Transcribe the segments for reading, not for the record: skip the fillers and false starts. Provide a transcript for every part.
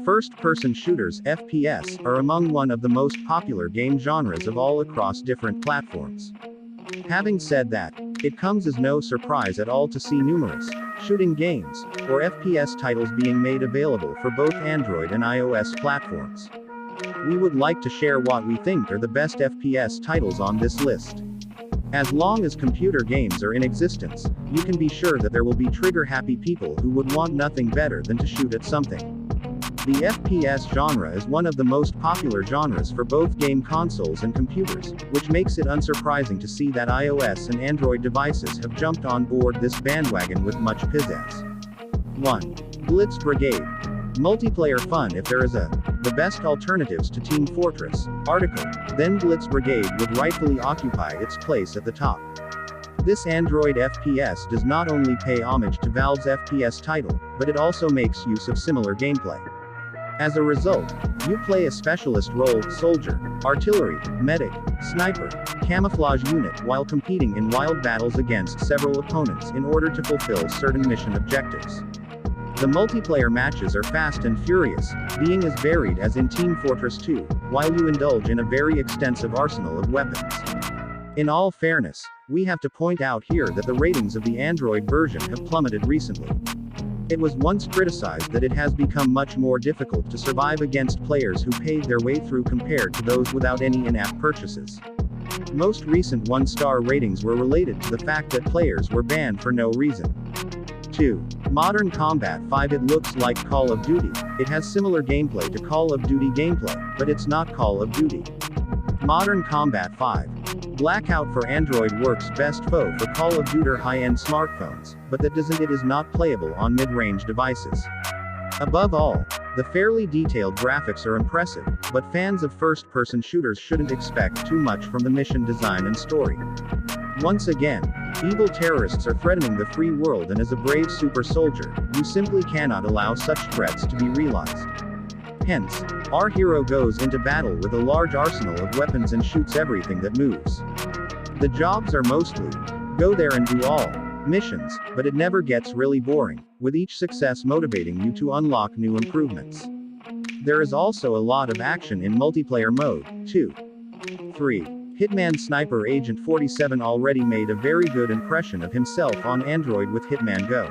First-person shooters (FPS) are among one of the most popular game genres of all across different platforms. Having said that, it comes as no surprise at all to see numerous shooting games, or FPS titles being made available for both Android and iOS platforms. We would like to share what we think are the best FPS titles on this list. As long as computer games are in existence, you can be sure that there will be trigger-happy people who would want nothing better than to shoot at something. The FPS genre is one of the most popular genres for both game consoles and computers, which makes it unsurprising to see that iOS and Android devices have jumped on board this bandwagon with much pizzazz. 1. Blitz Brigade. Multiplayer fun. If there is the best alternatives to Team Fortress article, then Blitz Brigade would rightfully occupy its place at the top. This Android FPS does not only pay homage to Valve's FPS title, but it also makes use of similar gameplay. As a result, you play a specialist role, soldier, artillery, medic, sniper, camouflage unit while competing in wild battles against several opponents in order to fulfill certain mission objectives. The multiplayer matches are fast and furious, being as varied as in Team Fortress 2, while you indulge in a very extensive arsenal of weapons. In all fairness, we have to point out here that the ratings of the Android version have plummeted recently. It was once criticized that it has become much more difficult to survive against players who paid their way through compared to those without any in-app purchases. Most recent 1-star ratings were related to the fact that players were banned for no reason. 2. Modern Combat 5. It looks like Call of Duty. It has similar gameplay to Call of Duty gameplay, but it's not Call of Duty. Modern Combat 5. Blackout for Android works best for Call of Duty high-end smartphones, but that doesn't it is not playable on mid-range devices. Above all, the fairly detailed graphics are impressive, but fans of first-person shooters shouldn't expect too much from the mission design and story. Once again, evil terrorists are threatening the free world, and as a brave super soldier, you simply cannot allow such threats to be realized. Hence, our hero goes into battle with a large arsenal of weapons and shoots everything that moves. The jobs are mostly go there and do all missions, but it never gets really boring, with each success motivating you to unlock new improvements. There is also a lot of action in multiplayer mode, too. 3. Hitman Sniper. Agent 47 already made a very good impression of himself on Android with Hitman Go.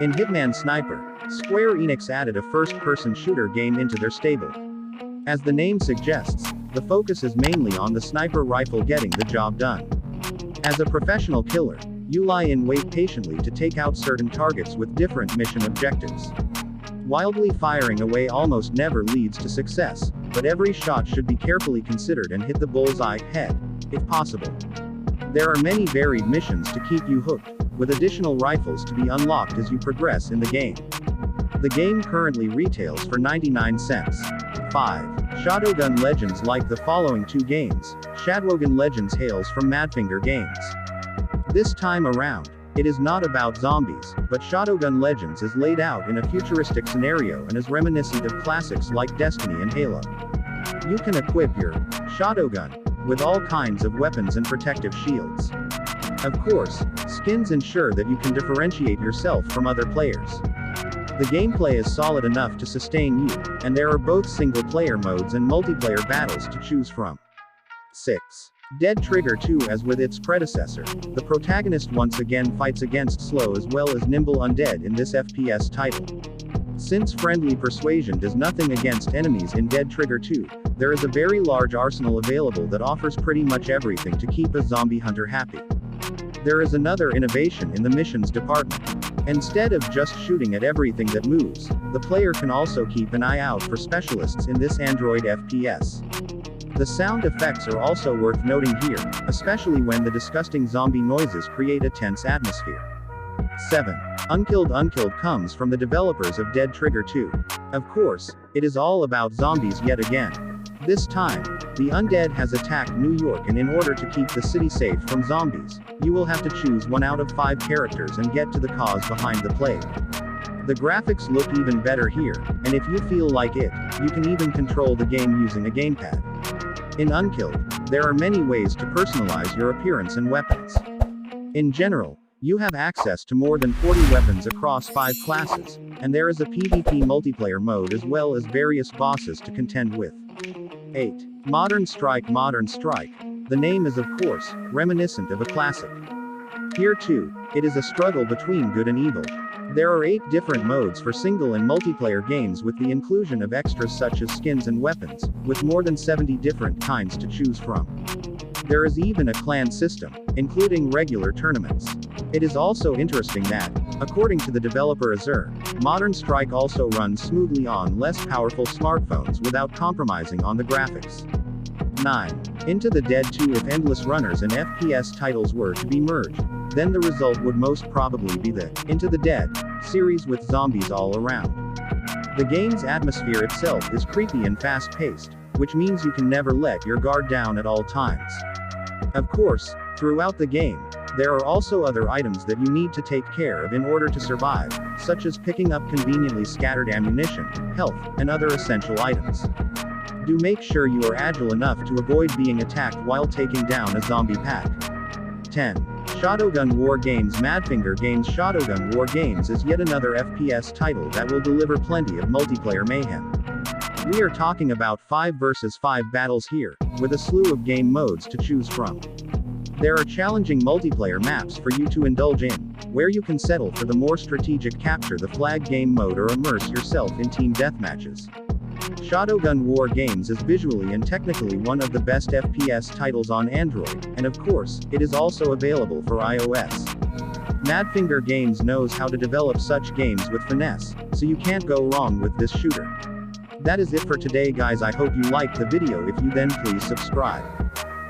In Hitman Sniper, Square Enix added a first-person shooter game into their stable. As the name suggests, the focus is mainly on the sniper rifle getting the job done. As a professional killer, you lie in wait patiently to take out certain targets with different mission objectives. Wildly firing away almost never leads to success, but every shot should be carefully considered and hit the bullseye head, if possible. There are many varied missions to keep you hooked, with additional rifles to be unlocked as you progress in the game. The game currently retails for 99 cents. 5. Shadowgun Legends. Like the following two games, Shadowgun Legends hails from Madfinger Games. This time around, it is not about zombies, but Shadowgun Legends is laid out in a futuristic scenario and is reminiscent of classics like Destiny and Halo. You can equip your Shadowgun with all kinds of weapons and protective shields. Of course, skins ensure that you can differentiate yourself from other players. The gameplay is solid enough to sustain you, and there are both single-player modes and multiplayer battles to choose from. 6. Dead Trigger 2. As with its predecessor, the protagonist once again fights against slow as well as nimble undead in this FPS title. Since friendly persuasion does nothing against enemies in Dead Trigger 2, there is a very large arsenal available that offers pretty much everything to keep a zombie hunter happy. There is another innovation in the missions department. Instead of just shooting at everything that moves, the player can also keep an eye out for specialists in this Android FPS. The sound effects are also worth noting here, especially when the disgusting zombie noises create a tense atmosphere. 7. Unkilled. Unkilled comes from the developers of Dead Trigger 2. Of course, it is all about zombies yet again. This time, the undead has attacked New York, and in order to keep the city safe from zombies, you will have to choose 1 out of 5 characters and get to the cause behind the plague. The graphics look even better here, and if you feel like it, you can even control the game using a gamepad. In Unkilled, there are many ways to personalize your appearance and weapons. In general, you have access to more than 40 weapons across 5 classes, and there is a PvP multiplayer mode as well as various bosses to contend with. 8. Modern Strike. Modern Strike. The name is of course, reminiscent of a classic. Here too, it is a struggle between good and evil. There are 8 different modes for single and multiplayer games with the inclusion of extras such as skins and weapons, with more than 70 different kinds to choose from. There is even a clan system, including regular tournaments. It is also interesting that, according to the developer Azure, Modern Strike also runs smoothly on less powerful smartphones without compromising on the graphics. 9. Into the Dead 2. If endless runners and FPS titles were to be merged, then the result would most probably be the Into the Dead series with zombies all around. The game's atmosphere itself is creepy and fast-paced, which means you can never let your guard down at all times. Of course, throughout the game, there are also other items that you need to take care of in order to survive, such as picking up conveniently scattered ammunition, health, and other essential items. Do make sure you are agile enough to avoid being attacked while taking down a zombie pack. 10. Shadowgun War Games. Madfinger Games. Shadowgun War Games is yet another FPS title that will deliver plenty of multiplayer mayhem. We are talking about 5 versus 5 battles here, with a slew of game modes to choose from. There are challenging multiplayer maps for you to indulge in, where you can settle for the more strategic capture the flag game mode or immerse yourself in team deathmatches. Shadowgun War Games is visually and technically one of the best FPS titles on Android, and of course, it is also available for iOS. Madfinger Games knows how to develop such games with finesse, so you can't go wrong with this shooter. That is it for today guys. I hope you liked the video. If you then please subscribe.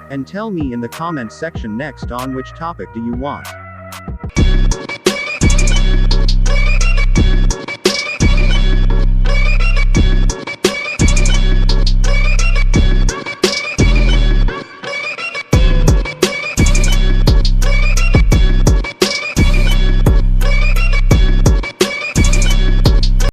And tell me in the comment section next on which topic do you want.